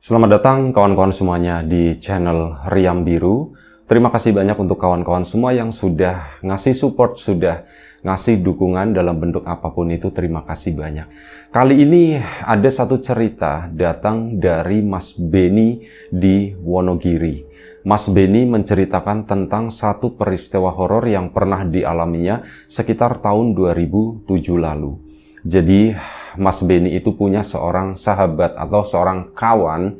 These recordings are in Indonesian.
Selamat datang kawan-kawan semuanya di channel Riam Biru. Terima kasih banyak untuk kawan-kawan semua yang sudah ngasih support, sudah ngasih dukungan dalam bentuk apapun itu. Terima kasih banyak. Kali ini ada satu cerita datang dari Mas Beni di Wonogiri. Mas Beni menceritakan tentang satu peristiwa horor yang pernah dialaminya sekitar tahun 2007 lalu. Jadi Mas Beni itu punya seorang sahabat atau seorang kawan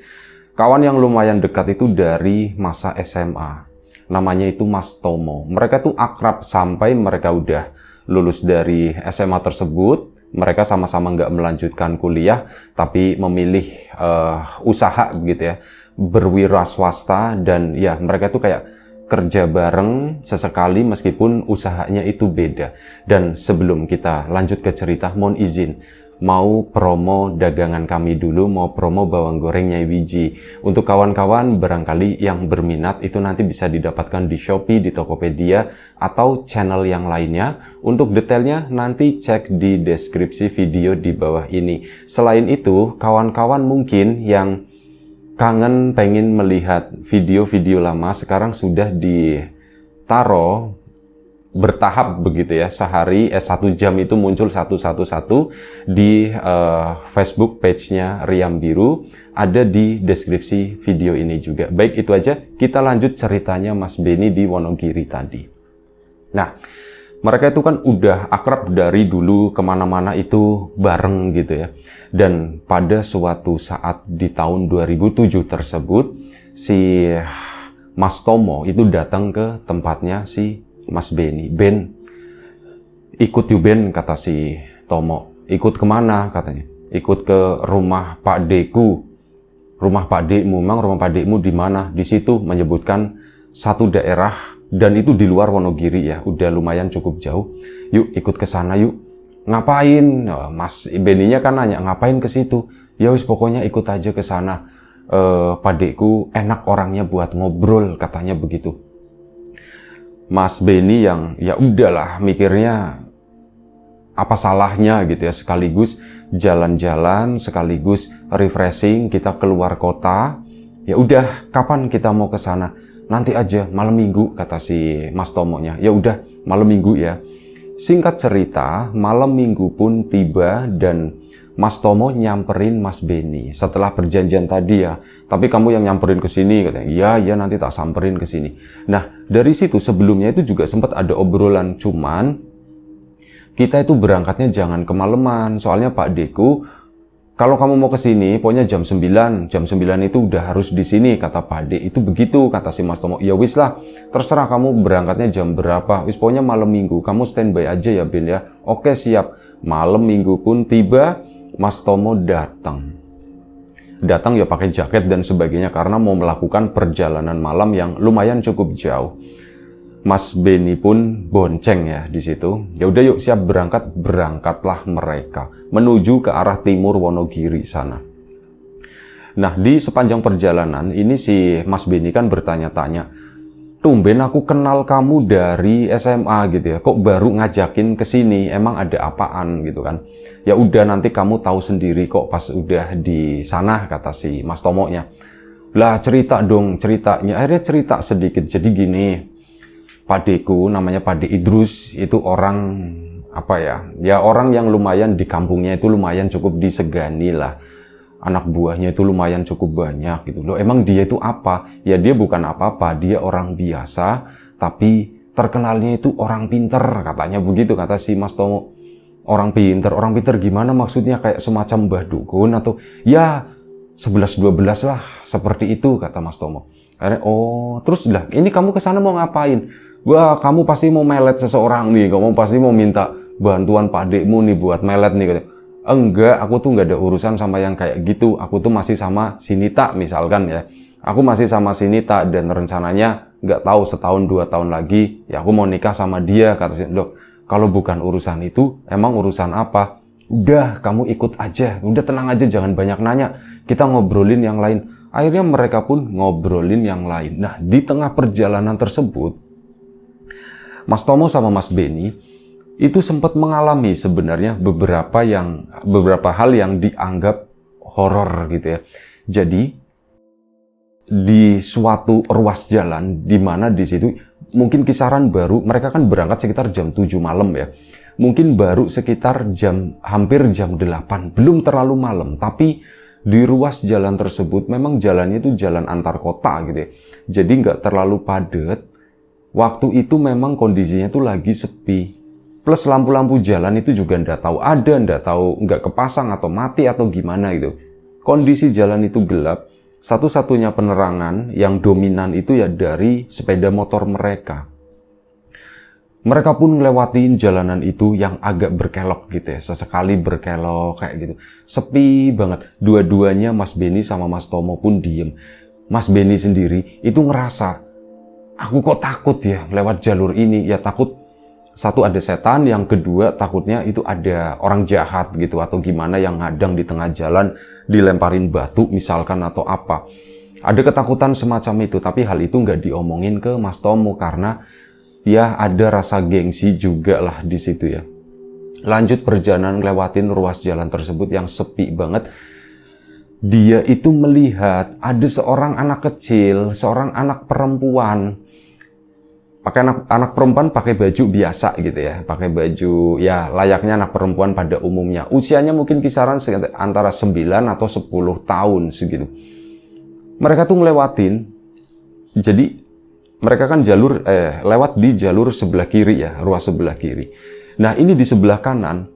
yang lumayan dekat itu dari masa SMA. Namanya itu Mas Tomo. Mereka tuh akrab sampai mereka udah lulus dari SMA tersebut. Mereka sama-sama nggak melanjutkan kuliah, tapi memilih usaha gitu ya, berwira swasta, dan ya mereka tuh kayak kerja bareng sesekali meskipun usahanya itu beda. Dan sebelum kita lanjut ke cerita, mohon izin mau promo dagangan kami dulu, mau promo bawang goreng Nyai Wiji. Untuk kawan-kawan barangkali yang berminat itu nanti bisa didapatkan di Shopee, di Tokopedia, atau channel yang lainnya. Untuk detailnya nanti cek di deskripsi video di bawah ini. Selain itu, kawan-kawan mungkin yang kangen pengen melihat video-video lama sekarang sudah ditaruh bertahap begitu ya, sehari 1 jam itu muncul satu di Facebook page-nya Riam Biru, ada di deskripsi video ini juga. Baik, itu aja, kita lanjut ceritanya Mas Beni di Wonogiri tadi. Nah, mereka itu kan udah akrab dari dulu, kemana-mana itu bareng gitu ya. Dan pada suatu saat di tahun 2007 tersebut, si Mas Tomo itu datang ke tempatnya si Mas Beni. Ben, ikut yuk Ben, kata si Tomo. Ikut kemana katanya? Ikut ke rumah Pak Deku. Rumah Pak Dekmu, memang rumah Pak Dekmu di mana? Di situ menyebutkan satu daerah. Dan itu di luar Wonogiri ya, udah lumayan cukup jauh. Yuk ikut ke sana yuk. Ngapain? Mas Beninya kan nanya, ngapain ke situ? Ya wis pokoknya ikut aja ke sana. Padekku enak orangnya buat ngobrol, katanya begitu. Mas Beni yang ya udahlah mikirnya apa salahnya gitu ya, sekaligus jalan-jalan, sekaligus refreshing, kita keluar kota. Ya udah, kapan kita mau ke sana? Nanti aja malam minggu, kata si Mas Tomonya. Ya udah malam minggu ya. Singkat cerita, malam minggu pun tiba dan Mas Tomo nyamperin Mas Beni setelah perjanjian tadi ya. Tapi kamu yang nyamperin ke sini, katanya. Ya nanti tak samperin ke sini. Nah, dari situ sebelumnya itu juga sempat ada obrolan, cuman kita itu berangkatnya jangan kemalaman. Soalnya Pak Deku, kalau kamu mau ke sini, pokoknya jam 9 itu udah harus di sini, kata Pak Dek. Itu begitu, kata si Mas Tomo. Ya wis lah, terserah kamu berangkatnya jam berapa. Wis pokoknya malam minggu, kamu standby aja ya Ben ya. Oke siap. Malam minggu pun tiba, Mas Tomo datang. Datang ya pakai jaket dan sebagainya karena mau melakukan perjalanan malam yang lumayan cukup jauh. Mas Beni pun bonceng ya di situ. Ya udah yuk siap berangkat, berangkatlah mereka menuju ke arah timur Wonogiri sana. Nah, di sepanjang perjalanan ini si Mas Beni kan bertanya-tanya, tumben aku kenal kamu dari SMA gitu ya, kok baru ngajakin ke sini, emang ada apaan gitu kan. Ya udah nanti kamu tahu sendiri kok pas udah di sana, kata si Mas Tomonya. Lah cerita dong ceritanya. Akhirnya cerita sedikit. Jadi gini, Pak Deku, namanya Pak Dek Idrus, itu orang apa ya? Ya orang yang lumayan di kampungnya itu lumayan cukup disegani lah. Anak buahnya itu lumayan cukup banyak gitu loh. Emang dia itu apa? Ya dia bukan apa-apa, dia orang biasa, tapi terkenalnya itu orang pinter, katanya begitu, kata si Mas Tomo. Orang pinter gimana maksudnya? Kayak semacam Mbah Dukun atau ya 11-12 lah, seperti itu, kata Mas Tomo. Akhirnya, oh terus lah, ini kamu kesana mau ngapain? Wah, kamu pasti mau melet seseorang nih, kamu pasti mau minta bantuan Pak Dekmu nih buat melet nih. Enggak, aku tuh nggak ada urusan sama yang kayak gitu. Aku tuh masih sama si Nita misalkan ya. Aku masih sama si Nita dan rencananya nggak tahu setahun 2 tahun lagi ya aku mau nikah sama dia, kata si. Loh, kalau bukan urusan itu, emang urusan apa? Udah, kamu ikut aja. Udah tenang aja, jangan banyak nanya. Kita ngobrolin yang lain. Akhirnya mereka pun ngobrolin yang lain. Nah, di tengah perjalanan tersebut, Mas Tomo sama Mas Beni itu sempat mengalami sebenarnya beberapa hal yang dianggap horor gitu ya. Jadi di suatu ruas jalan, di mana di situ mungkin kisaran baru, mereka kan berangkat sekitar jam 7 malam ya. Mungkin baru sekitar hampir jam 8, belum terlalu malam, tapi di ruas jalan tersebut memang jalannya itu jalan antar kota gitu ya. Jadi nggak terlalu padat. Waktu itu memang kondisinya itu lagi sepi. Plus lampu-lampu jalan itu juga nggak tahu ada, nggak tahu nggak kepasang atau mati atau gimana gitu. Kondisi jalan itu gelap. Satu-satunya penerangan yang dominan itu ya dari sepeda motor mereka. Mereka pun ngelewatin jalanan itu yang agak berkelok gitu ya. Sesekali berkelok kayak gitu. Sepi banget. Dua-duanya Mas Benny sama Mas Tomo pun diem. Mas Benny sendiri itu ngerasa, aku kok takut ya lewat jalur ini. Ya takut, satu ada setan, yang kedua takutnya itu ada orang jahat gitu. Atau gimana yang ngadang di tengah jalan, dilemparin batu misalkan atau apa. Ada ketakutan semacam itu. Tapi hal itu nggak diomongin ke Mas Tomo karena ya ada rasa gengsi juga lah di situ ya. Lanjut perjalanan lewatin ruas jalan tersebut yang sepi banget. Dia itu melihat ada seorang anak kecil, seorang anak perempuan. Anak perempuan pakai baju biasa gitu ya. Pakai baju ya layaknya anak perempuan pada umumnya. Usianya mungkin kisaran antara 9 atau 10 tahun segitu. Mereka tuh ngelewatin. Jadi mereka kan lewat di jalur sebelah kiri ya, ruas sebelah kiri. Nah ini di sebelah kanan,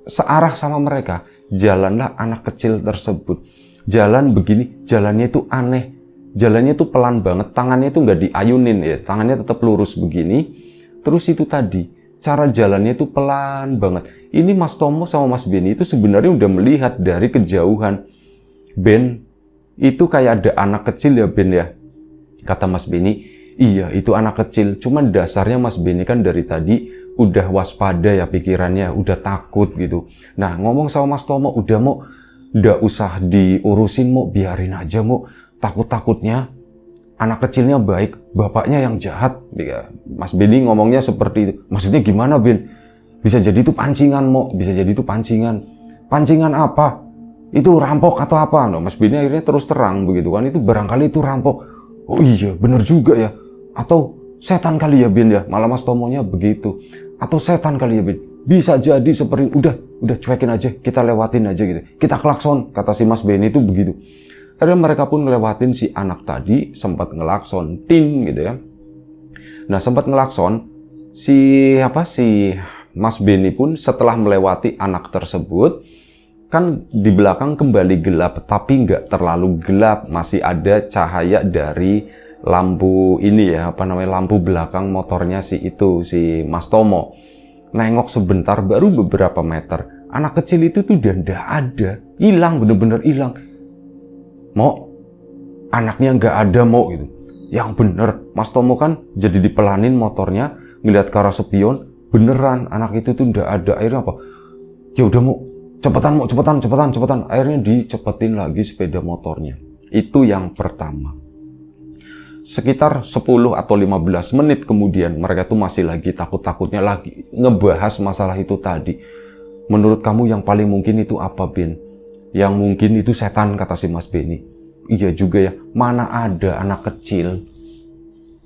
searah sama mereka, jalanlah anak kecil tersebut. Jalan begini, jalannya itu aneh. Jalannya itu pelan banget, tangannya itu nggak diayunin ya, tangannya tetap lurus begini. Terus itu tadi, cara jalannya itu pelan banget. Ini Mas Tomo sama Mas Benny itu sebenarnya udah melihat dari kejauhan. Ben, itu kayak ada anak kecil ya Ben ya, kata Mas Benny. Iya, itu anak kecil. Cuman dasarnya Mas Benny kan dari tadi udah waspada ya pikirannya, udah takut gitu. Nah, ngomong sama Mas Tomo, udah mau, nggak usah diurusin mau, biarin aja mau. Takut-takutnya anak kecilnya baik, bapaknya yang jahat. Mas Benny ngomongnya seperti itu. Maksudnya gimana Ben? Bisa jadi itu pancingan mau, bisa jadi itu pancingan. Pancingan apa? Itu rampok atau apa? Nah, Mas Benny akhirnya terus terang begitu kan, itu barangkali itu rampok. Oh iya, bener juga ya. Atau setan kali ya Ben ya, malah Mas Tomonya begitu. Atau setan kali ya Ben, bisa jadi seperti udah cuekin aja, kita lewatin aja gitu. Kita klakson, kata si Mas Benny itu begitu. Akhirnya mereka pun ngelewatin si anak tadi, sempat ngelakson, tin gitu ya. Nah sempat ngelakson, si Mas Benny pun setelah melewati anak tersebut, kan di belakang kembali gelap, tapi nggak terlalu gelap, masih ada cahaya dari lampu ini ya, lampu belakang motornya si Mas Tomo. Nengok sebentar, baru beberapa meter, anak kecil itu tuh udah nggak ada, hilang, bener-bener hilang. Mau, anaknya nggak ada mau gitu. Yang bener, Mas Tomo kan jadi dipelanin motornya, ngeliat ke arah spion, beneran anak itu tuh nggak ada. Akhirnya apa? Ya udah mau, cepetan. Akhirnya dicepetin lagi sepeda motornya. Itu yang pertama. Sekitar 10 atau 15 menit kemudian, mereka tuh masih lagi takut-takutnya lagi ngebahas masalah itu tadi. Menurut kamu yang paling mungkin itu apa, Ben? Yang mungkin itu setan, kata si Mas Benny. Iya juga ya, mana ada anak kecil.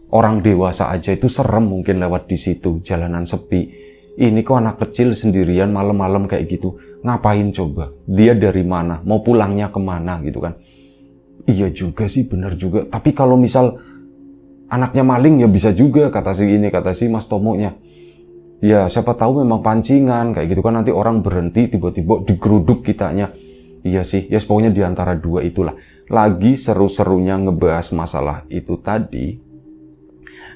Orang dewasa aja itu serem mungkin lewat di situ, jalanan sepi. Ini kok anak kecil sendirian malam-malam kayak gitu. Ngapain coba? Dia dari mana? Mau pulangnya kemana gitu kan? Iya juga sih, bener juga. Tapi kalau misal anaknya maling ya bisa juga, kata si Mas Tomonya. Ya siapa tahu memang pancingan kayak gitu kan, nanti orang berhenti tiba-tiba digeruduk kitanya. Iya sih, ya pokoknya di antara dua itulah. Lagi seru-serunya ngebahas masalah itu tadi,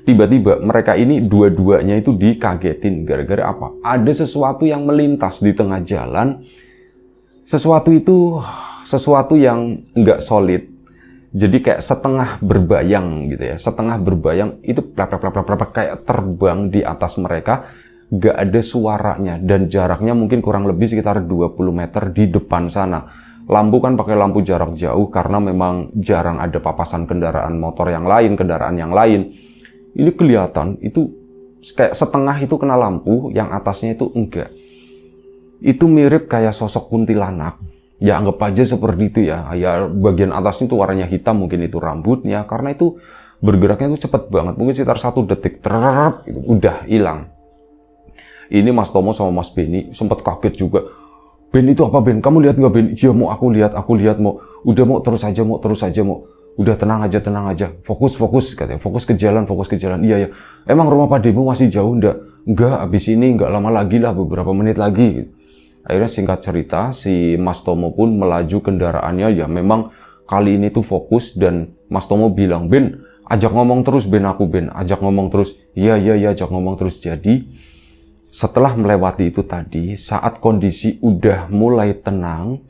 tiba-tiba mereka ini dua-duanya itu dikagetin gara-gara apa? Ada sesuatu yang melintas di tengah jalan. Sesuatu yang nggak solid. Jadi kayak setengah berbayang gitu ya. Setengah berbayang itu kayak terbang di atas mereka. Gak ada suaranya. Dan jaraknya mungkin kurang lebih sekitar 20 meter di depan sana. Lampu kan pakai lampu jarak jauh karena memang jarang ada papasan kendaraan motor yang lain, kendaraan yang lain. Ini kelihatan itu kayak setengah itu kena lampu, yang atasnya itu enggak. Itu mirip kayak sosok kuntilanak. Ya anggap aja seperti itu ya. Ya bagian atasnya itu warnanya hitam, mungkin itu rambutnya. Karena itu bergeraknya itu cepat banget. Mungkin sekitar 1 detik. Udah hilang. Ini Mas Tomo sama Mas Benny sempat kaget juga. Ben itu apa Ben? Kamu lihat nggak Ben? Iya mau, aku lihat mau. Udah mau, terus aja mau. Udah tenang aja. Fokus katanya. Fokus ke jalan. Iya ya. Emang rumah Pak Demu masih jauh enggak? Enggak, habis ini enggak lama lagi lah, beberapa menit lagi. Akhirnya singkat cerita, si Mas Tomo pun melaju kendaraannya, ya memang kali ini tuh fokus, dan Mas Tomo bilang, Ben, ajak ngomong terus Ben, ajak ngomong terus. Iya, ajak ngomong terus. Jadi, setelah melewati itu tadi, saat kondisi udah mulai tenang,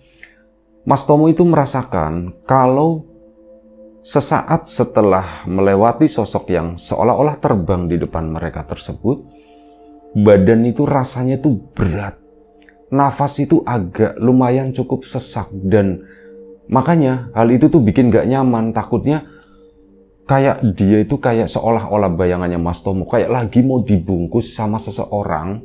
Mas Tomo itu merasakan kalau sesaat setelah melewati sosok yang seolah-olah terbang di depan mereka tersebut, badan itu rasanya tuh berat. Nafas itu agak lumayan cukup sesak, dan makanya hal itu tuh bikin gak nyaman. Takutnya kayak dia itu kayak seolah-olah bayangannya Mas Tomo kayak lagi mau dibungkus sama seseorang,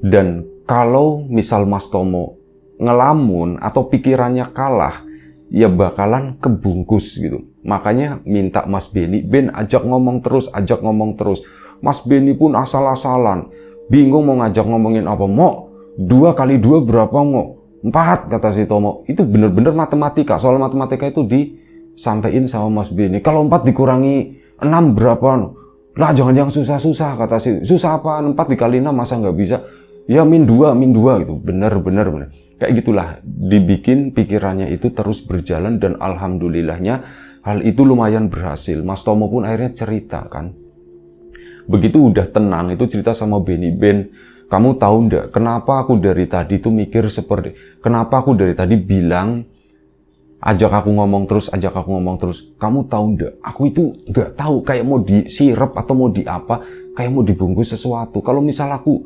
dan kalau misal Mas Tomo ngelamun atau pikirannya kalah, ya bakalan kebungkus gitu. Makanya minta Mas Benny, Ben ajak ngomong terus. Mas Benny pun asal-asalan, bingung mau ngajak ngomongin apa. Mau 2 kali 2 berapa mau? 4 kata si Tomo. Itu bener-bener matematika. Soal matematika itu disampaikan sama Mas Benny. Kalau 4 dikurangi 6 berapa? Lah jangan yang susah-susah kata si. Susah apaan? 4 dikali 6 masa nggak bisa? Ya min 2 gitu. Bener. Kayak gitulah. Dibikin pikirannya itu terus berjalan, dan alhamdulillahnya hal itu lumayan berhasil. Mas Tomo pun akhirnya cerita kan. Begitu udah tenang itu cerita sama Benny, Ben, kamu tahu nggak kenapa aku dari tadi tuh mikir kenapa aku dari tadi bilang ajak aku ngomong terus. Kamu tahu nggak? Aku itu nggak tahu kayak mau disirep atau mau di apa, kayak mau dibungkus sesuatu. Kalau misal aku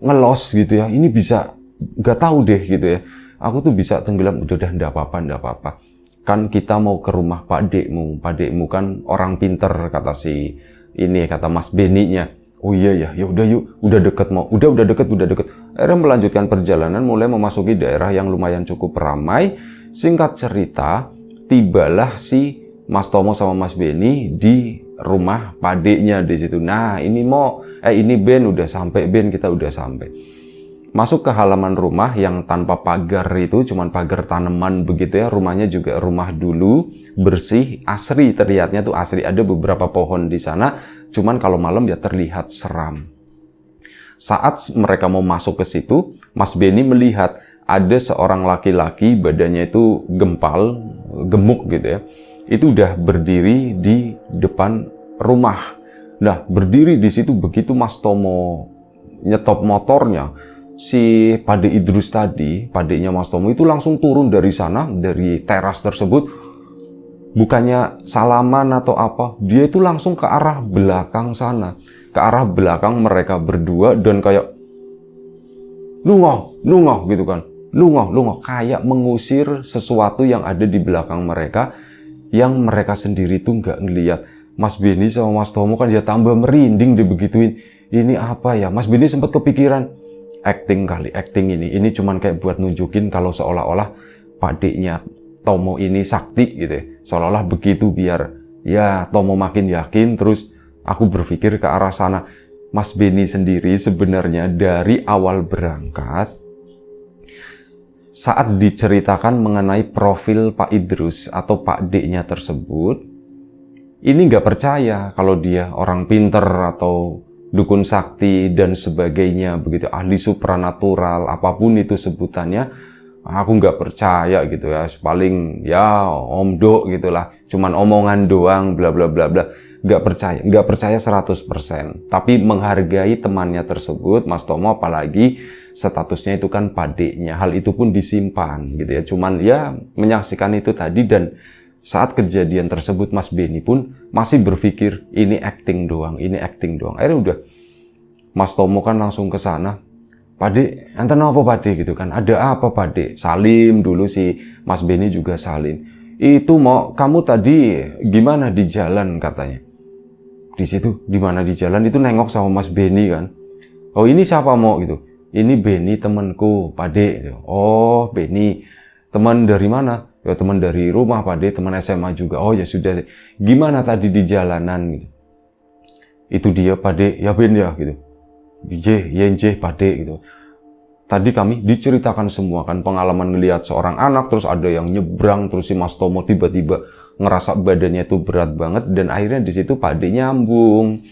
ngelos gitu ya, ini bisa nggak tahu deh gitu ya. Aku tuh bisa tenggelam. Udah nggak apa-apa. Kan kita mau ke rumah Pak Dekmu kan orang pinter kata Mas Benny-nya. Oh iya ya udah yuk, udah deket mau. Udah deket. Akhirnya melanjutkan perjalanan, mulai memasuki daerah yang lumayan cukup ramai. Singkat cerita, tibalah si Mas Tomo sama Mas Benny di rumah Pak Deknya di situ. Nah, ini Ben udah sampai, kita udah sampai. Masuk ke halaman rumah yang tanpa pagar itu, cuman pagar tanaman begitu ya. Rumahnya juga rumah dulu, bersih, asri, terlihatnya tuh asri. Ada beberapa pohon di sana, cuman kalau malam ya terlihat seram. Saat mereka mau masuk ke situ, Mas Benny melihat ada seorang laki-laki, badannya itu gemuk gitu ya. Itu udah berdiri di depan rumah. Nah, berdiri di situ, begitu Mas Tomo nyetop motornya, si Pade Idrus tadi, padenya Mas Tomo itu langsung turun dari sana, dari teras tersebut. Bukannya salaman atau apa, dia itu langsung ke arah belakang sana, ke arah belakang mereka berdua, dan kayak lungoh gitu kan, lungoh kayak mengusir sesuatu yang ada di belakang mereka, yang mereka sendiri tuh nggak ngeliat. Mas Benny sama Mas Tomo kan ya tambah merinding dibegituin. Ini apa ya? Mas Benny sempat kepikiran, acting ini cuman kayak buat nunjukin kalau seolah-olah padenya Tomo ini sakti gitu ya. Seolah-olah begitu biar ya Tomo makin yakin. Terus aku berpikir ke arah sana. Mas Benny sendiri sebenarnya dari awal berangkat, saat diceritakan mengenai profil Pak Idrus atau Pak D-nya tersebut, ini nggak percaya kalau dia orang pinter atau dukun sakti dan sebagainya begitu, ahli supranatural, apapun itu sebutannya. Aku nggak percaya gitu ya, paling ya omdo gitulah, cuman omongan doang bla bla bla bla. Nggak percaya 100%, tapi menghargai temannya tersebut, Mas Tomo, apalagi statusnya itu kan padeknya. Hal itu pun disimpan gitu ya, cuman ya menyaksikan itu tadi. Dan saat kejadian tersebut Mas Benny pun masih berpikir ini acting doang. Akhirnya udah Mas Tomo kan langsung ke sana. Pade, enten apa Pade gitu kan? Ada apa Pade? Salim dulu, si Mas Benny juga salim. Itu mau kamu tadi gimana di jalan katanya. Di situ gimana di jalan itu nengok sama Mas Benny kan. Oh ini siapa mau gitu? Ini Benny temanku Pade. Oh Benny. Teman dari mana? Ya teman dari rumah Pak De, teman SMA juga. Oh ya sudah, gimana tadi di jalanan gitu. Itu dia Pak De, ya Ben ya gitu. Yenje Pak De gitu. Tadi kami diceritakan semua kan pengalaman ngelihat seorang anak, terus ada yang nyebrang, terus si Mas Tomo tiba-tiba ngerasa badannya itu berat banget, dan akhirnya di situ Pak De nyambung.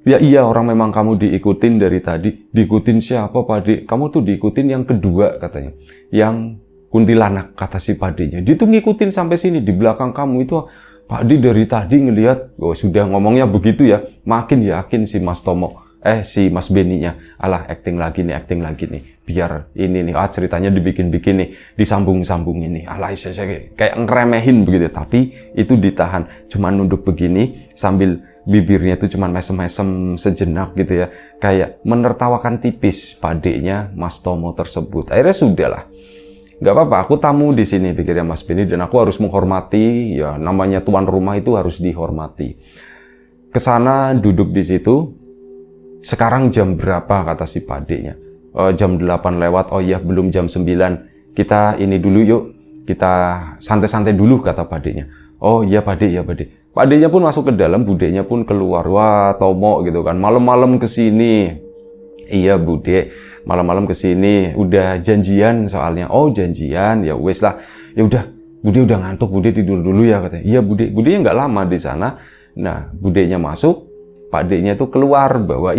Ya iya, orang memang kamu diikutin dari tadi. Diikutin siapa Pak De? Kamu tuh diikutin yang kedua katanya. Yang kuntilanak, kata si Pak De-nya. Dia tuh ngikutin sampai sini, di belakang kamu itu Pak De dari tadi ngelihat. Oh sudah ngomongnya begitu ya, makin yakin si Mas Tomo. Si Mas Beninya, alah acting lagi nih, biar ini nih, ceritanya dibikin-bikin nih, disambung-sambung ini, alah kayak ngeremehin begitu, tapi itu ditahan, cuman nunduk begini, sambil bibirnya itu cuman mesem-mesem sejenak gitu ya, kayak menertawakan tipis padenya Mas Tomo tersebut. Akhirnya sudahlah, nggak apa-apa, aku tamu di sini, pikirnya Mas Beni, dan aku harus menghormati, ya namanya tuan rumah itu harus dihormati. Kesana duduk di situ. Sekarang jam berapa, kata si Padenya? Jam 8 lewat. Oh iya, belum jam 9. Kita ini dulu yuk. Kita santai-santai dulu, kata Padenya. Oh iya Pade, ya Pade. Padenya pun masuk ke dalam, budenya pun keluar. Wah, Tomo gitu kan. Malam-malam kesini. Iya Bude, malam-malam kesini. Udah janjian soalnya. Oh janjian, ya wes lah. Ya udah, Bude udah ngantuk, Bude tidur dulu ya, katanya. Iya Bude, Budenya nggak lama di sana. Nah, Budenya masuk. Pak D-nya itu keluar bawa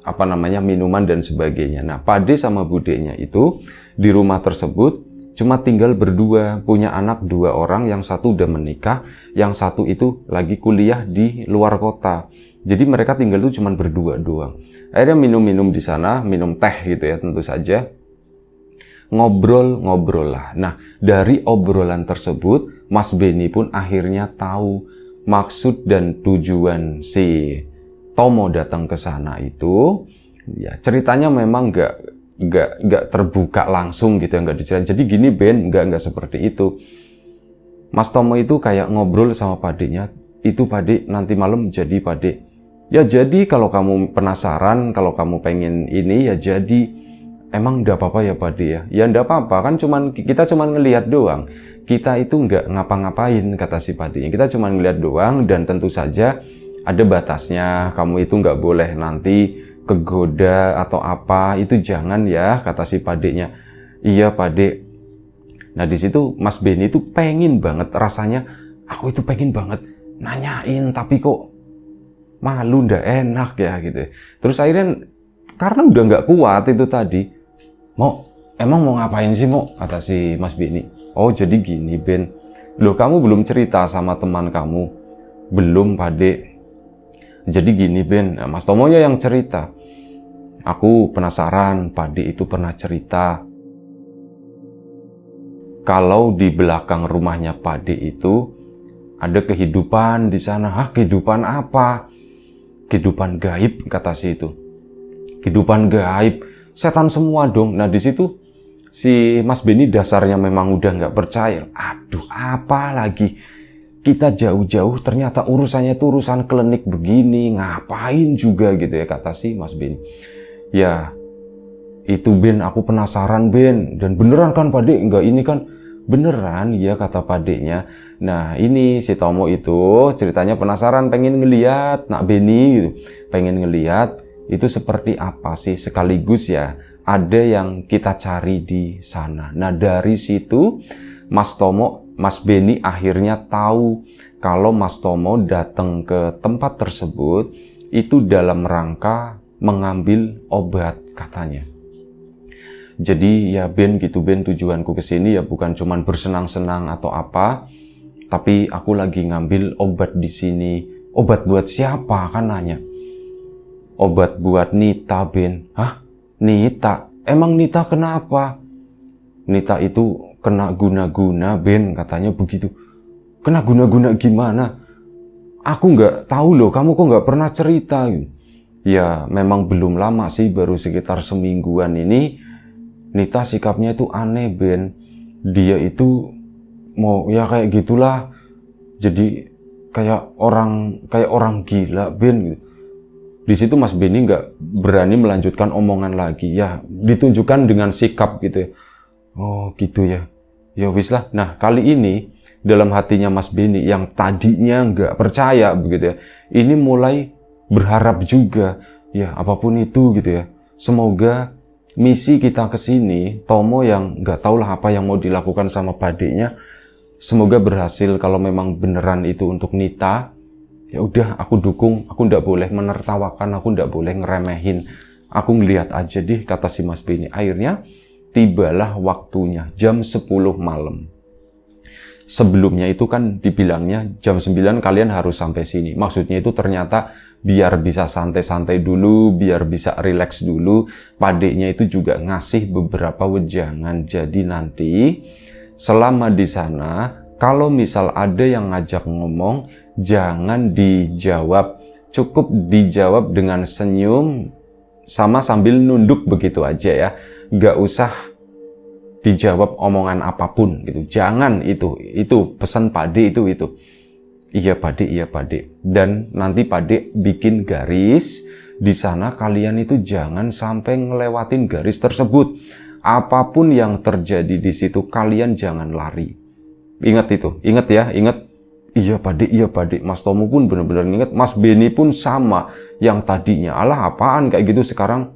apa namanya, minuman dan sebagainya. Nah, Pak D sama Budenya itu di rumah tersebut cuma tinggal berdua, punya anak 2 orang, yang satu udah menikah, yang satu itu lagi kuliah di luar kota. Jadi mereka tinggal itu cuma berdua doang. Akhirnya minum-minum di sana, minum teh gitu ya tentu saja. Ngobrol-ngobrol lah. Nah, dari obrolan tersebut, Mas Beni pun akhirnya tahu maksud dan tujuan si Tomo datang ke sana itu. Ya ceritanya memang nggak terbuka langsung gitu ya, nggak diceritain. Jadi gini Ben, nggak seperti itu. Mas Tomo itu kayak ngobrol sama Padenya, itu Pade nanti malam jadi Pade. Ya jadi kalau kamu penasaran, kalau kamu pengen ini ya jadi. Emang nggak apa-apa ya Pade ya? Ya nggak apa-apa, kan kita cuman ngelihat doang. Kita itu nggak ngapa-ngapain, kata si Padenya. Kita cuma ngeliat doang, dan tentu saja ada batasnya. Kamu itu nggak boleh nanti kegoda atau apa, itu jangan ya, kata si Padenya. Iya Pade. Nah di situ Mas Beni itu pengen banget, rasanya aku itu pengen banget nanyain, tapi kok malu, ndak enak ya gitu. Terus akhirnya karena udah nggak kuat itu tadi, emang mau ngapain sih kata si Mas Beni. Oh jadi gini Ben, loh kamu belum cerita sama teman kamu? Belum Pade. Jadi gini Ben, nah, Mas Tomo ya yang cerita. Aku penasaran, Pade itu pernah cerita kalau di belakang rumahnya Pade itu ada kehidupan di sana. Hah, kehidupan apa? Kehidupan gaib, kata si itu. Kehidupan gaib, setan semua dong. Nah di situ si Mas Beni dasarnya memang udah nggak percaya. Aduh, apa lagi? Kita jauh-jauh ternyata urusannya itu urusan klinik begini. Ngapain juga gitu ya, kata si Mas Beni. Ya, itu Ben, aku penasaran Ben. Dan beneran kan Pade? Enggak, ini kan beneran ya, kata Padenya. Nah ini si Tomo itu ceritanya penasaran, pengen ngeliat Nak Beni gitu. Pengen ngeliat itu seperti apa sih, sekaligus ya ada yang kita cari di sana. Nah dari situ Mas Beni akhirnya tahu kalau Mas Tomo datang ke tempat tersebut itu dalam rangka mengambil obat, katanya. Jadi ya Ben gitu Ben, tujuanku kesini ya bukan cuman bersenang-senang atau apa, tapi aku lagi ngambil obat di sini. Obat buat siapa, kan nanya. Obat buat Nita Ben. Hah? Nita? Emang Nita kenapa? Nita itu kena guna-guna Ben, katanya begitu. Kena guna-guna gimana? Aku nggak tahu loh, kamu kok nggak pernah cerita? Ya memang belum lama sih, baru sekitar semingguan ini Nita sikapnya itu aneh Ben. Dia itu mau ya kayak gitulah. Jadi kayak orang gila Ben gitu. Di situ Mas Beni nggak berani melanjutkan omongan lagi. Ya ditunjukkan dengan sikap gitu ya. Oh gitu ya. Ya wis lah. Nah kali ini dalam hatinya Mas Beni yang tadinya nggak percaya begitu ya, ini mulai berharap juga. Ya apapun itu gitu ya. Semoga misi kita ke sini, Tomo yang nggak tahulah apa yang mau dilakukan sama padiknya, semoga berhasil. Kalau memang beneran itu untuk Nita, ya udah aku dukung. Aku nggak boleh menertawakan, aku nggak boleh ngeremehin. Aku ngelihat aja deh, kata si Mas Beni. Akhirnya tibalah waktunya jam 10 malam. Sebelumnya itu kan dibilangnya jam 9 kalian harus sampai sini. Maksudnya itu ternyata biar bisa santai-santai dulu, biar bisa rileks dulu. Padeknya itu juga ngasih beberapa wejangan. Jadi nanti selama di sana, kalau misal ada yang ngajak ngomong, jangan dijawab. Cukup dijawab dengan senyum sama sambil nunduk begitu aja ya. Nggak usah dijawab omongan apapun gitu. Jangan itu pesan Pade itu. Iya Pade. Dan nanti Pade bikin garis di sana, kalian itu jangan sampai ngelewatin garis tersebut. Apapun yang terjadi di situ, kalian jangan lari. Ingat itu, ingat ya, ingat. Iya Pade. Mas Tomo pun benar-benar ingat. Mas Beni pun sama. Yang tadinya, alah apaan kayak gitu, sekarang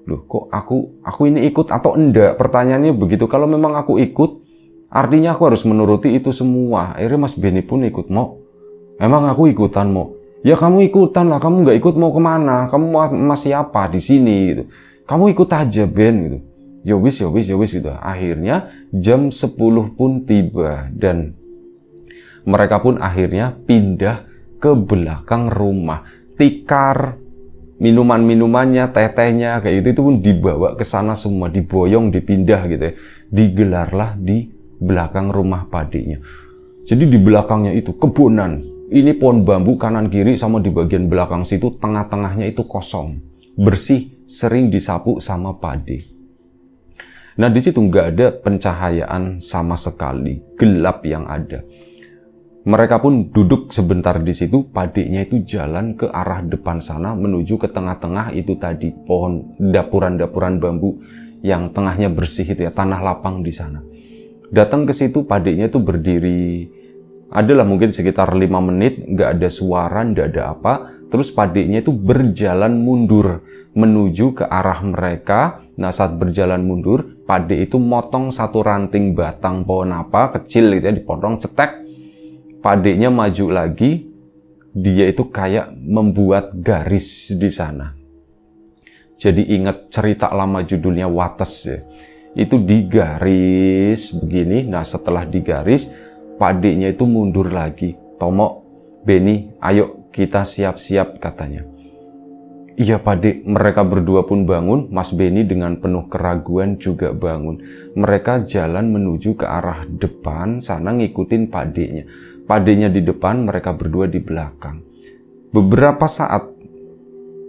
loh kok aku ini ikut atau enggak? Pertanyaannya begitu. Kalau memang aku ikut, artinya aku harus menuruti itu semua. Akhirnya Mas Beni pun ikut. Mau? Emang aku ikutan mau? Ya kamu ikutan lah. Kamu nggak ikut mau kemana? Kamu masih apa di sini gitu? Kamu ikut aja Ben gitu. Ya wis gitu. Akhirnya jam 10 pun tiba dan mereka pun akhirnya pindah ke belakang rumah. Tikar, minuman-minumannya, teh-tehnya kayak gitu itu pun dibawa ke sana semua, diboyong, dipindah gitu ya. Digelarlah di belakang rumah padiknya. Jadi di belakangnya itu kebunan. Ini pohon bambu kanan kiri sama di bagian belakang situ tengah-tengahnya itu kosong. Bersih, sering disapu sama Pade. Nah di situ nggak ada pencahayaan sama sekali, gelap yang ada. Mereka pun duduk sebentar di situ, padiknya itu jalan ke arah depan sana menuju ke tengah-tengah itu tadi pohon dapuran-dapuran bambu yang tengahnya bersih itu ya, tanah lapang di sana. Datang ke situ, padiknya itu berdiri, adalah mungkin sekitar 5 menit, nggak ada suara, nggak ada apa. Terus padiknya itu berjalan mundur menuju ke arah mereka. Nah saat berjalan mundur, padik itu motong satu ranting batang pohon apa kecil gitu ya, dipotong cetek. Padeknya maju lagi, dia itu kayak membuat garis di sana. Jadi ingat cerita lama judulnya Wates ya. Itu digaris begini. Nah setelah digaris, padeknya itu mundur lagi. Tomo, Beni, ayo kita siap-siap katanya. Iya Pade, mereka berdua pun bangun. Mas Beni dengan penuh keraguan juga bangun. Mereka jalan menuju ke arah depan sana ngikutin padeknya. Padenya di depan, mereka berdua di belakang. Beberapa saat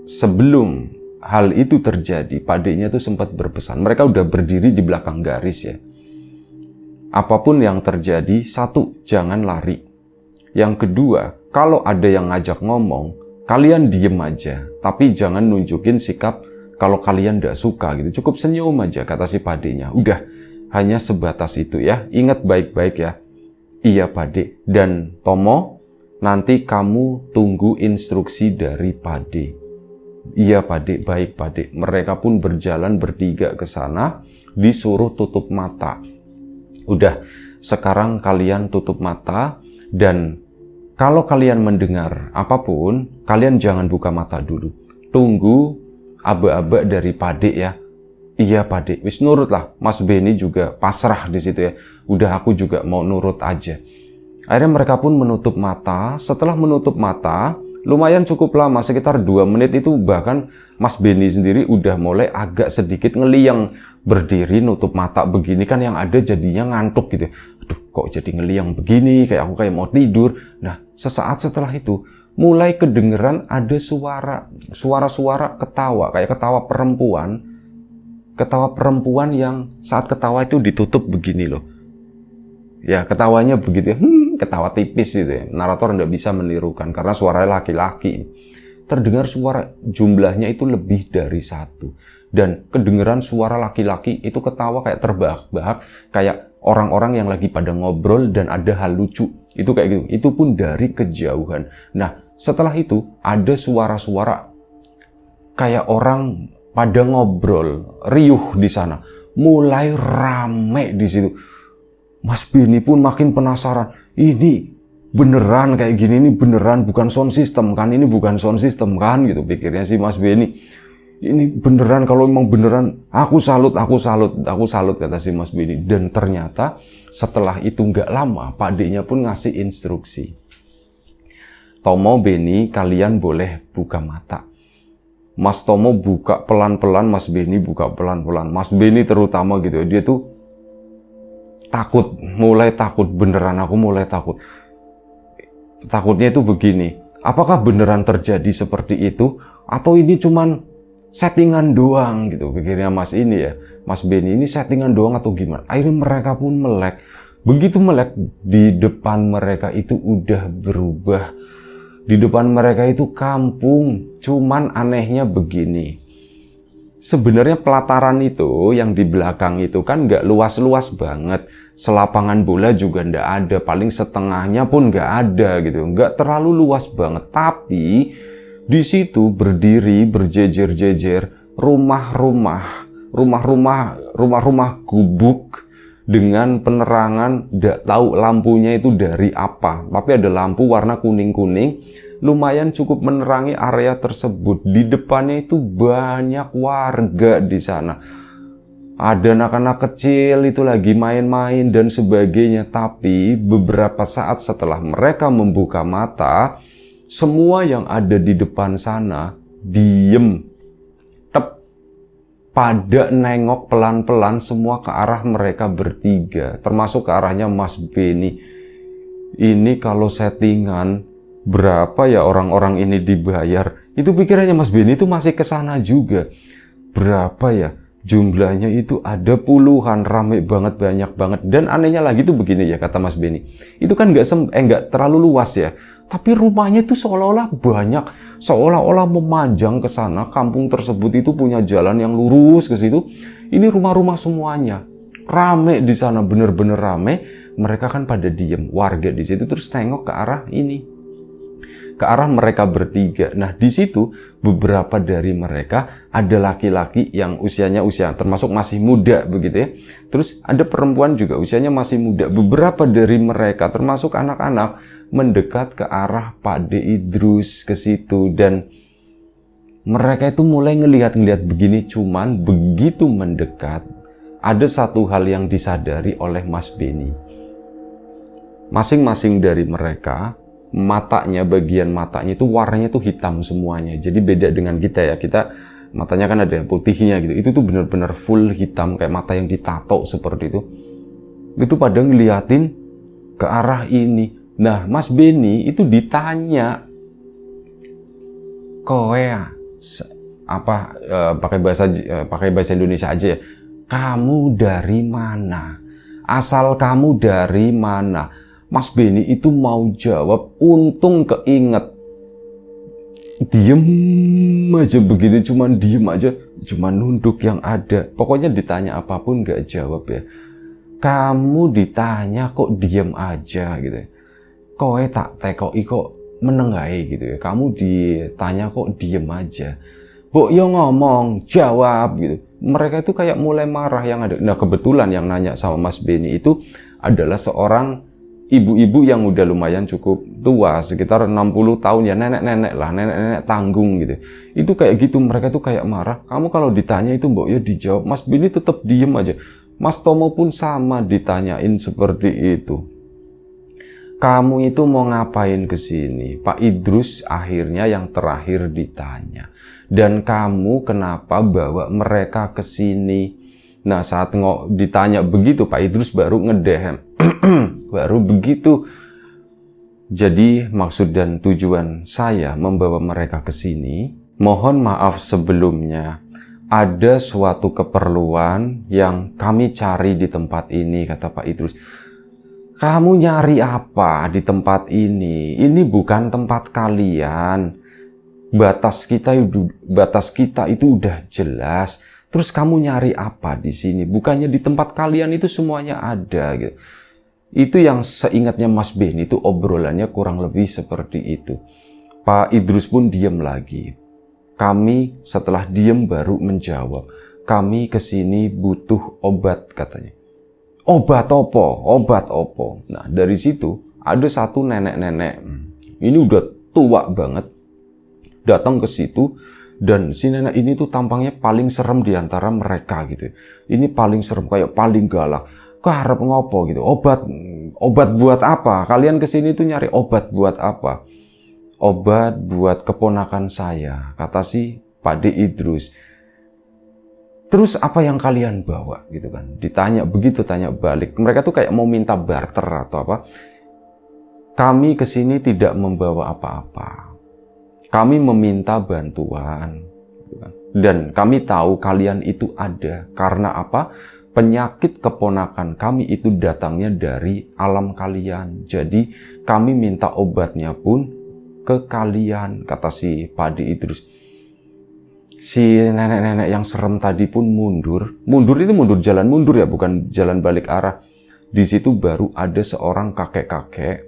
sebelum hal itu terjadi, padenya tuh sempat berpesan. Mereka udah berdiri di belakang garis ya. Apapun yang terjadi, satu, jangan lari. Yang kedua, kalau ada yang ngajak ngomong, kalian diem aja. Tapi jangan nunjukin sikap kalau kalian gak suka gitu. Cukup senyum aja, kata si padenya. Udah, hanya sebatas itu ya. Ingat baik-baik ya. Iya Pade. Dan Tomo, nanti kamu tunggu instruksi dari Pade. Iya Pade, baik Pade. Mereka pun berjalan bertiga ke sana, disuruh tutup mata. Udah, sekarang kalian tutup mata dan kalau kalian mendengar apapun, kalian jangan buka mata dulu. Tunggu aba-aba dari Pade ya. Iya Pade, wis nurut lah. Mas Beni juga pasrah di situ ya. Udah aku juga mau nurut aja. Akhirnya mereka pun menutup mata. Setelah menutup mata, lumayan cukup lama, sekitar 2 menit itu bahkan Mas Beni sendiri udah mulai agak sedikit ngeliang. Berdiri nutup mata begini kan yang ada jadinya ngantuk gitu. Aduh kok jadi ngeliang begini, kayak aku kayak mau tidur. Nah sesaat setelah itu mulai kedengeran ada suara-suara ketawa, kayak ketawa perempuan. Ketawa perempuan yang saat ketawa itu ditutup begini loh. Ya ketawanya begitu ya, ketawa tipis gitu ya. Narator nggak bisa menirukan karena suaranya laki-laki. Terdengar suara jumlahnya itu lebih dari 1. dan kedengeran suara laki-laki itu ketawa kayak terbahak-bahak, kayak orang-orang yang lagi pada ngobrol dan ada hal lucu. Itu kayak gitu. Itu pun dari kejauhan. Nah, setelah itu ada suara-suara kayak orang pada ngobrol, riuh di sana. Mulai rame di situ. Mas Beni pun makin penasaran. Ini beneran kayak gini, ini beneran bukan sound system kan? Ini bukan sound system kan? Gitu pikirnya si Mas Beni. Ini beneran, kalau memang beneran, aku salut kata si Mas Beni. Dan ternyata setelah itu nggak lama, Pak D-nya pun ngasih instruksi. Tomo, Beni, kalian boleh buka mata. Mas Tomo buka pelan-pelan, Mas Beni buka pelan-pelan. Mas Beni terutama gitu, dia tuh takut, mulai takut beneran, aku mulai takut. Takutnya itu begini, apakah beneran terjadi seperti itu, atau ini cuman settingan doang gitu, pikirnya Mas ini ya, Mas Beni ini settingan doang atau gimana. Akhirnya mereka pun melek. Begitu melek, di depan mereka itu udah berubah. Di depan mereka itu kampung. Cuman anehnya begini, sebenarnya pelataran itu yang di belakang itu kan nggak luas-luas banget. Selapangan bola juga nggak ada, paling setengahnya pun nggak ada gitu, nggak terlalu luas banget. Tapi di situ berdiri berjejer-jejer rumah-rumah gubuk dengan penerangan, nggak tahu lampunya itu dari apa, tapi ada lampu warna kuning-kuning, lumayan cukup menerangi area tersebut. Di depannya itu banyak warga di sana. Ada anak-anak kecil itu lagi main-main dan sebagainya. Tapi beberapa saat setelah mereka membuka mata, semua yang ada di depan sana diem. Pada nengok pelan-pelan semua ke arah mereka bertiga. Termasuk ke arahnya Mas Beni. Ini kalau settingan, berapa ya orang-orang ini dibayar? Itu pikirannya Mas Beni itu masih ke sana juga. Berapa ya? Jumlahnya itu ada puluhan, rame banget, banyak banget. Dan anehnya lagi tuh begini ya, kata Mas Beni. Itu kan nggak terlalu luas ya. Tapi rumahnya itu seolah-olah banyak. Seolah-olah memanjang ke sana. Kampung tersebut itu punya jalan yang lurus ke situ. Ini rumah-rumah semuanya. Rame di sana, bener-bener rame. Mereka kan pada diem, warga di situ terus tengok ke arah ini. Ke arah mereka bertiga. Nah, di situ beberapa dari mereka ada laki-laki yang usianya termasuk masih muda begitu ya. Terus ada perempuan juga usianya masih muda. Beberapa dari mereka termasuk anak-anak mendekat ke arah Pak D. Idrus ke situ, dan mereka itu mulai ngelihat-ngelihat begini. Cuman begitu mendekat, ada satu hal yang disadari oleh Mas Beni. Masing-masing dari mereka matanya, bagian matanya itu warnanya tuh hitam semuanya. Jadi beda dengan kita ya. Kita matanya kan ada putihnya gitu. Itu tuh benar-benar full hitam kayak mata yang ditato seperti itu. Itu pada ngeliatin ke arah ini. Nah, Mas Beni itu ditanya, kowe apa pakai bahasa Indonesia aja ya. Kamu dari mana? Asal kamu dari mana? Mas Beni itu mau jawab, untung keinget. Diem aja begitu, cuman diem aja, cuman nunduk yang ada. Pokoknya ditanya apapun gak jawab ya. Kamu ditanya kok diem aja gitu. Kowe tak tekoki kok menengahi gitu ya. Kamu ditanya kok diem aja. Mbok yo ngomong, jawab gitu. Mereka itu kayak mulai marah yang ada. Nah, kebetulan yang nanya sama Mas Beni itu adalah seorang ibu-ibu yang udah lumayan cukup tua, sekitar 60 tahun ya, nenek-nenek lah, nenek-nenek tanggung gitu. Itu kayak gitu, mereka tuh kayak marah. Kamu kalau ditanya itu mbok ya dijawab. Mas Beni tetap diem aja. Mas Tomo pun sama ditanyain seperti itu. Kamu itu mau ngapain ke sini? Pak Idrus akhirnya yang terakhir ditanya. Dan kamu kenapa bawa mereka ke sini? Nah, saat ditanya begitu, Pak Idrus baru ngedehem. Baru begitu. Jadi, maksud dan tujuan saya membawa mereka ke sini, mohon maaf sebelumnya. Ada suatu keperluan yang kami cari di tempat ini, kata Pak Idrus. Kamu nyari apa di tempat ini? Ini bukan tempat kalian. Batas kita itu udah jelas. Terus kamu nyari apa di sini? Bukannya di tempat kalian itu semuanya ada gitu. Itu yang seingatnya Mas Ben, itu obrolannya kurang lebih seperti itu. Pak Idrus pun diam lagi. Kami setelah diam baru menjawab. Kami kesini butuh obat katanya. Obat opo? Obat opo? Nah dari situ ada satu nenek-nenek. Ini udah tua banget. Datang ke situ. Dan si nenek ini tuh tampangnya paling serem di antara mereka gitu. Ini paling serem, kayak paling galak. Harap ngopo gitu. Obat buat apa? Kalian kesini tuh nyari obat buat apa? Obat buat keponakan saya, kata si Pak D. Idrus. Terus apa yang kalian bawa gitu kan? Ditanya begitu, tanya balik. Mereka tuh kayak mau minta barter atau apa. Kami kesini tidak membawa apa-apa. Kami meminta bantuan. Gitu kan. Dan kami tahu kalian itu ada. Karena apa? Penyakit keponakan kami itu datangnya dari alam kalian. Jadi kami minta obatnya pun ke kalian, kata si Pak D. Idrus. Si nenek-nenek yang serem tadi pun mundur. Mundur itu mundur jalan mundur ya, bukan jalan balik arah. Di situ baru ada seorang kakek-kakek.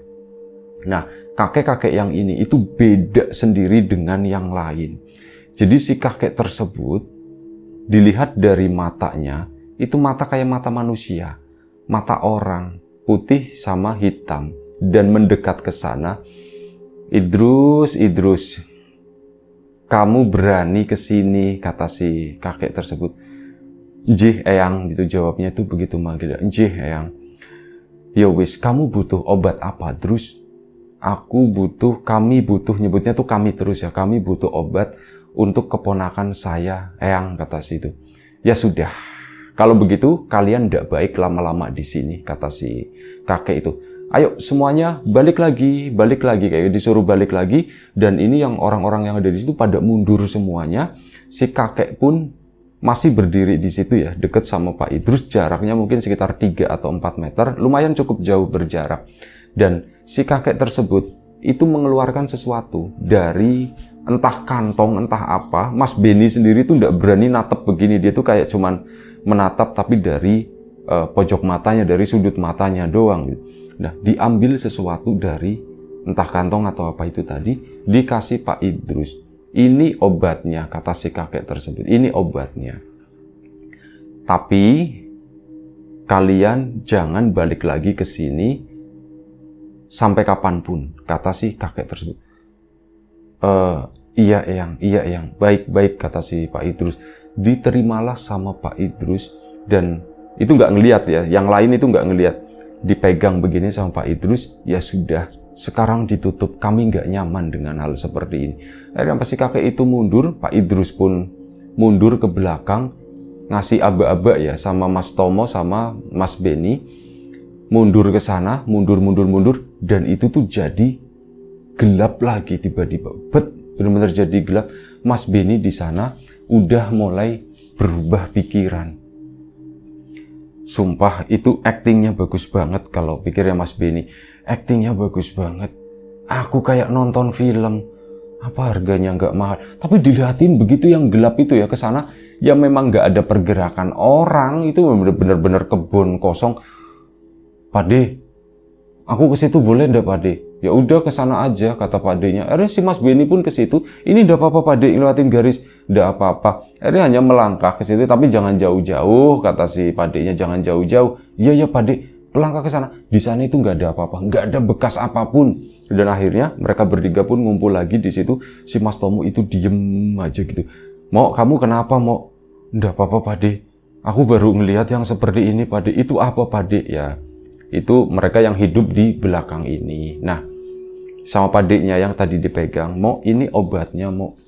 Nah, kakek-kakek yang ini itu beda sendiri dengan yang lain. Jadi si kakek tersebut dilihat dari matanya, itu mata kayak mata manusia, mata orang, putih sama hitam. Dan mendekat ke sana, Idrus, kamu berani kesini, kata si kakek tersebut. Njih eyang, gitu jawabnya tuh begitu manggil. Njih eyang. Ya wis, kamu butuh obat apa? Terus kami butuh, nyebutnya tuh kami terus ya, kami butuh obat untuk keponakan saya, eyang, kata si itu. Ya sudah. Kalau begitu, kalian tidak baik lama-lama di sini, kata si kakek itu. Ayo semuanya balik lagi, kayak disuruh balik lagi. Dan ini yang orang-orang yang ada di situ pada mundur semuanya. Si kakek pun masih berdiri di situ ya, dekat sama Pak Idrus. Jaraknya mungkin sekitar 3 atau 4 meter, lumayan cukup jauh berjarak. Dan si kakek tersebut itu mengeluarkan sesuatu dari entah kantong, entah apa. Mas Beni sendiri tuh tidak berani natap begini, dia tuh kayak cuman menatap tapi dari pojok matanya, dari sudut matanya doang gitu. Nah, diambil sesuatu dari entah kantong atau apa itu tadi, dikasih Pak Idrus. Ini obatnya, kata si kakek tersebut. Ini obatnya. Tapi kalian jangan balik lagi ke sini sampai kapanpun, kata si kakek tersebut. Iya eyang, baik, kata si Pak Idrus. Diterimalah sama Pak Idrus, dan itu nggak ngelihat ya, yang lain itu nggak ngelihat. Dipegang begini sama Pak Idrus, ya sudah, sekarang ditutup, kami nggak nyaman dengan hal seperti ini. Akhirnya pas si kakek itu mundur, Pak Idrus pun mundur ke belakang, ngasih aba-aba ya sama Mas Tomo sama Mas Beni, mundur ke sana, mundur, dan itu tuh jadi gelap lagi tiba-tiba, benar-benar jadi gelap. Mas Beni di sana udah mulai berubah pikiran. Sumpah itu aktingnya bagus banget kalau pikirnya Mas Beni. Aktingnya bagus banget. Aku kayak nonton film. Apa harganya nggak mahal. Tapi dilihatin begitu yang gelap itu ya ke sana. Ya memang nggak ada pergerakan orang. Itu benar-benar kebun kosong. Pade, aku ke situ boleh ndak Pade? Ya udah ke sana aja, kata Padenya. Akhirnya si Mas Beni pun ke situ. Ini ndak apa-apa Pade, ngelewatin garis, ndak apa-apa. Akhirnya hanya melangkah ke situ, tapi jangan jauh-jauh, kata si Padenya, jangan jauh-jauh. Iya Pade, melangkah ke sana. Di sana itu nggak ada apa-apa, nggak ada bekas apapun. Dan akhirnya mereka bertiga pun ngumpul lagi di situ. Si Mas Tomo itu diem aja gitu. Mau kamu kenapa mau? Ndak apa-apa Pade. Aku baru ngelihat yang seperti ini Pade. Itu apa Pade? Ya. Itu mereka yang hidup di belakang ini. Nah, sama padenya yang tadi dipegang, mau ini obatnya, mau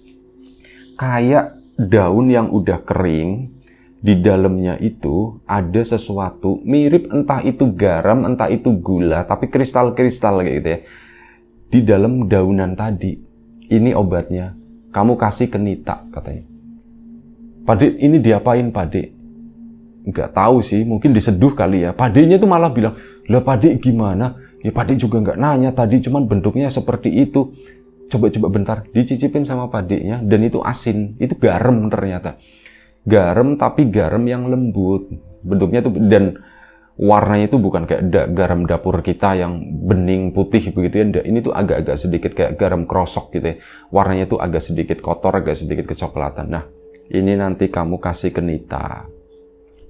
kayak daun yang udah kering, di dalamnya itu ada sesuatu mirip, entah itu garam, entah itu gula, tapi kristal-kristal kayak gitu ya. Di dalam daunan tadi, ini obatnya. Kamu kasih ke Nita, katanya. Pade, ini diapain Pade? Nggak tahu sih, mungkin diseduh kali ya. Padenya tuh malah bilang, lah Pade gimana? Ya Pade juga nggak nanya tadi, cuman bentuknya seperti itu. Coba bentar, dicicipin sama Padenya, dan itu asin, itu garam ternyata. garam tapi garam yang lembut. Bentuknya tuh dan warnanya itu bukan kayak garam dapur kita yang bening putih begitu ya. Ini tuh agak-agak sedikit kayak garam krosok gitu ya. Warnanya tuh agak sedikit kotor, agak sedikit kecoklatan. Nah, ini nanti kamu kasih ke Nita.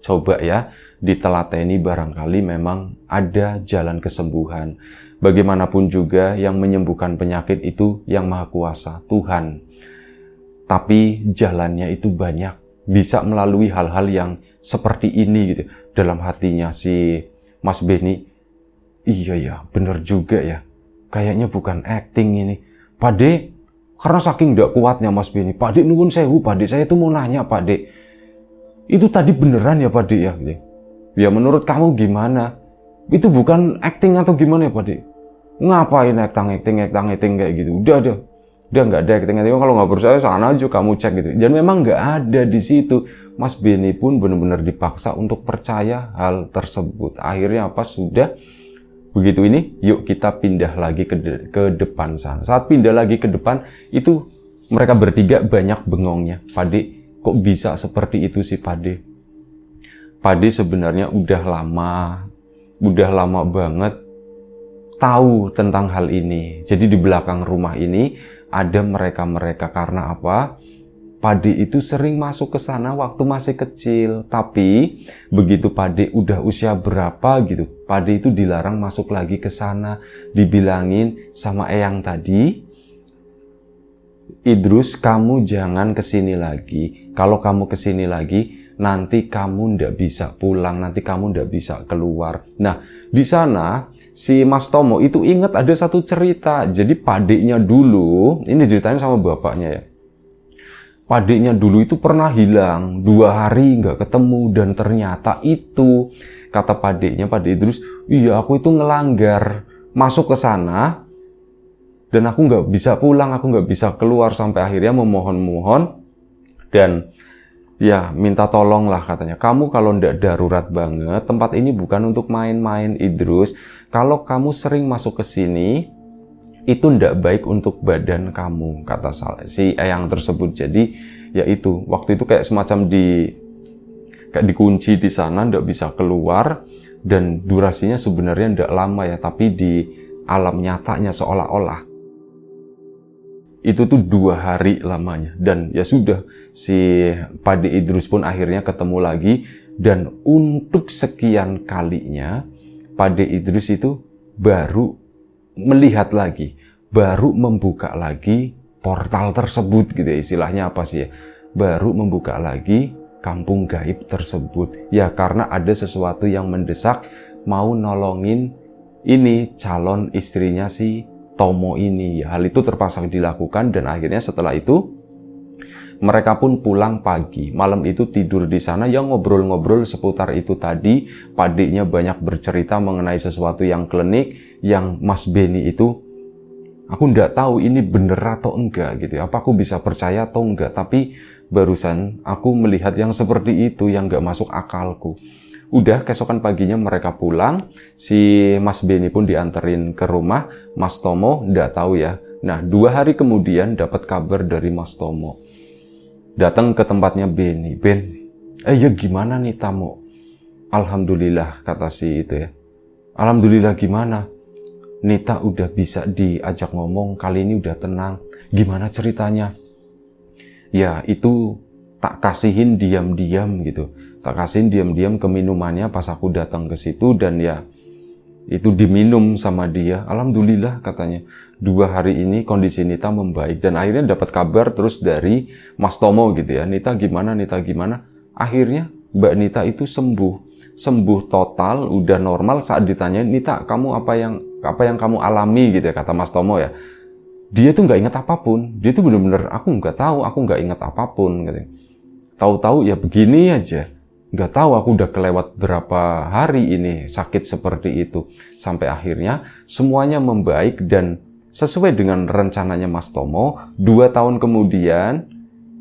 Coba ya, ditelateni barangkali memang ada jalan kesembuhan. Bagaimanapun juga yang menyembuhkan penyakit itu yang Maha Kuasa, Tuhan. Tapi jalannya itu banyak. Bisa melalui hal-hal yang seperti ini gitu. Dalam hatinya si Mas Benny, iya ya, bener juga ya. Kayaknya bukan acting ini. Pade, karena saking gak kuatnya Mas Benny, Pade nuwun sewu, Pade, saya tuh mau nanya Pade. Itu tadi beneran ya Pade ya? Ya menurut kamu gimana? Itu bukan acting atau gimana ya Pade? Ngapain acting kayak gitu? Udah nggak ada acting. Kalau nggak percaya sana aja kamu cek gitu. Dan memang nggak ada di situ. Mas Benny pun benar-benar dipaksa untuk percaya hal tersebut. Akhirnya apa? Sudah begitu ini, yuk kita pindah lagi ke depan sana. Saat pindah lagi ke depan, itu mereka bertiga banyak bengongnya. Pade, kok bisa seperti itu sih Pade? Pade sebenarnya udah lama banget tahu tentang hal ini. Jadi di belakang rumah ini ada mereka-mereka. Karena apa? Pade itu sering masuk ke sana waktu masih kecil. Tapi begitu Pade udah usia berapa gitu, Pade itu dilarang masuk lagi ke sana. Dibilangin sama Eyang tadi, Idrus, kamu jangan kesini lagi. Kalau kamu kesini lagi, nanti kamu ndak bisa pulang, nanti kamu ndak bisa keluar. Nah, di sana si Mas Tomo itu ingat ada satu cerita. Jadi padeknya dulu, ini ceritanya sama bapaknya ya. Padeknya dulu itu pernah hilang 2 hari nggak ketemu, dan ternyata itu kata padeknya, Pade Idrus, iya aku itu ngelanggar masuk ke sana dan aku nggak bisa pulang, aku nggak bisa keluar, sampai akhirnya memohon-mohon dan ya minta tolong lah katanya. Kamu kalau ndak darurat banget, tempat ini bukan untuk main-main Idrus. Kalau kamu sering masuk ke sini, itu ndak baik untuk badan kamu, kata si Eyang tersebut. Jadi ya itu, waktu itu kayak semacam kayak dikunci di sana, ndak bisa keluar, dan durasinya sebenarnya ndak lama ya, tapi di alam nyatanya seolah-olah itu tuh 2 hari lamanya. Dan ya sudah, si Pade Idrus pun akhirnya ketemu lagi, dan untuk sekian kalinya Pade Idrus itu baru melihat lagi, baru membuka lagi portal tersebut gitu ya, istilahnya apa sih ya, baru membuka lagi kampung gaib tersebut ya, karena ada sesuatu yang mendesak mau nolongin ini calon istrinya si Tomo ini. Hal itu terpaksa dilakukan, dan akhirnya setelah itu mereka pun pulang pagi. Malam itu tidur di sana, yang ngobrol-ngobrol seputar itu tadi. Padeknya banyak bercerita mengenai sesuatu yang klinik, yang Mas Benny itu, aku nggak tahu ini bener atau enggak gitu. Apa aku bisa percaya atau enggak? Tapi barusan aku melihat yang seperti itu, yang nggak masuk akalku. Udah, keesokan paginya mereka pulang. Si Mas Benny pun dianterin ke rumah. Mas Tomo nggak tahu ya. Nah, 2 hari kemudian dapat kabar dari Mas Tomo. Datang ke tempatnya Benny. Ben, ya gimana nih tamu? Alhamdulillah, kata si itu ya. Alhamdulillah gimana? Nita udah bisa diajak ngomong, kali ini udah tenang. Gimana ceritanya? Ya, itu tak kasihin diam-diam gitu. Tak kasihin diam-diam ke minumannya pas aku datang ke situ, dan ya itu diminum sama dia. Alhamdulillah katanya 2 hari ini kondisi Nita membaik, dan akhirnya dapat kabar terus dari Mas Tomo gitu ya. Nita gimana? Akhirnya Mbak Nita itu sembuh total, udah normal. Saat ditanya, Nita kamu apa yang kamu alami gitu ya, kata Mas Tomo ya. Dia tuh nggak ingat apapun. Dia tuh bener-bener, aku nggak tahu, aku nggak ingat apapun gitu. Tahu-tahu ya begini aja. Nggak tahu aku udah kelewat berapa hari ini sakit seperti itu. Sampai akhirnya semuanya membaik, dan sesuai dengan rencananya Mas Tomo, 2 tahun kemudian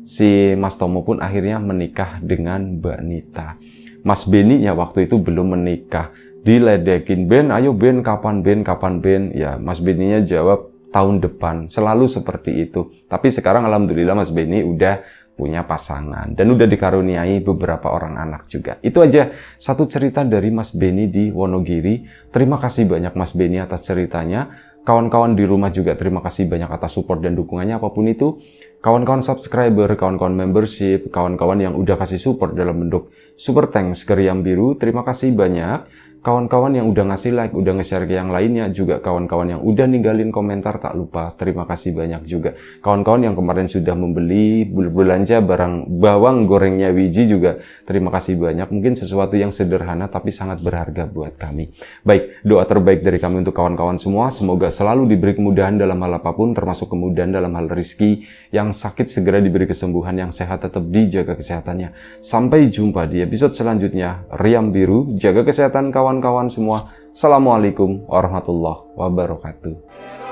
si Mas Tomo pun akhirnya menikah dengan Mbak Nita. Mas Benny ya waktu itu belum menikah. Diledekin, Ben, ayo Ben, kapan Ben? Ya Mas Benny-nya jawab tahun depan. Selalu seperti itu. Tapi sekarang alhamdulillah Mas Benny udah punya pasangan, dan udah dikaruniai beberapa orang anak juga. Itu aja satu cerita dari Mas Beni di Wonogiri. Terima kasih banyak Mas Beni atas ceritanya. Kawan-kawan di rumah juga terima kasih banyak atas support dan dukungannya apapun itu. Kawan-kawan subscriber, kawan-kawan membership, kawan-kawan yang udah kasih support dalam bentuk super thanks ke Riam Biru, terima kasih banyak. Kawan-kawan yang udah ngasih like, udah nge-share ke yang lainnya, juga kawan-kawan yang udah ninggalin komentar, tak lupa terima kasih banyak juga. Kawan-kawan yang kemarin sudah membeli, belanja barang bawang gorengnya Wiji juga terima kasih banyak. Mungkin sesuatu yang sederhana tapi sangat berharga buat kami. Baik, doa terbaik dari kami untuk kawan-kawan semua, semoga selalu diberi kemudahan dalam hal apapun, termasuk kemudahan dalam hal rezeki. Yang sakit segera diberi kesembuhan, yang sehat tetap dijaga kesehatannya. Sampai jumpa di episode selanjutnya. Riam Biru, jaga kesehatan kawan-kawan semua. Assalamualaikum warahmatullahi wabarakatuh.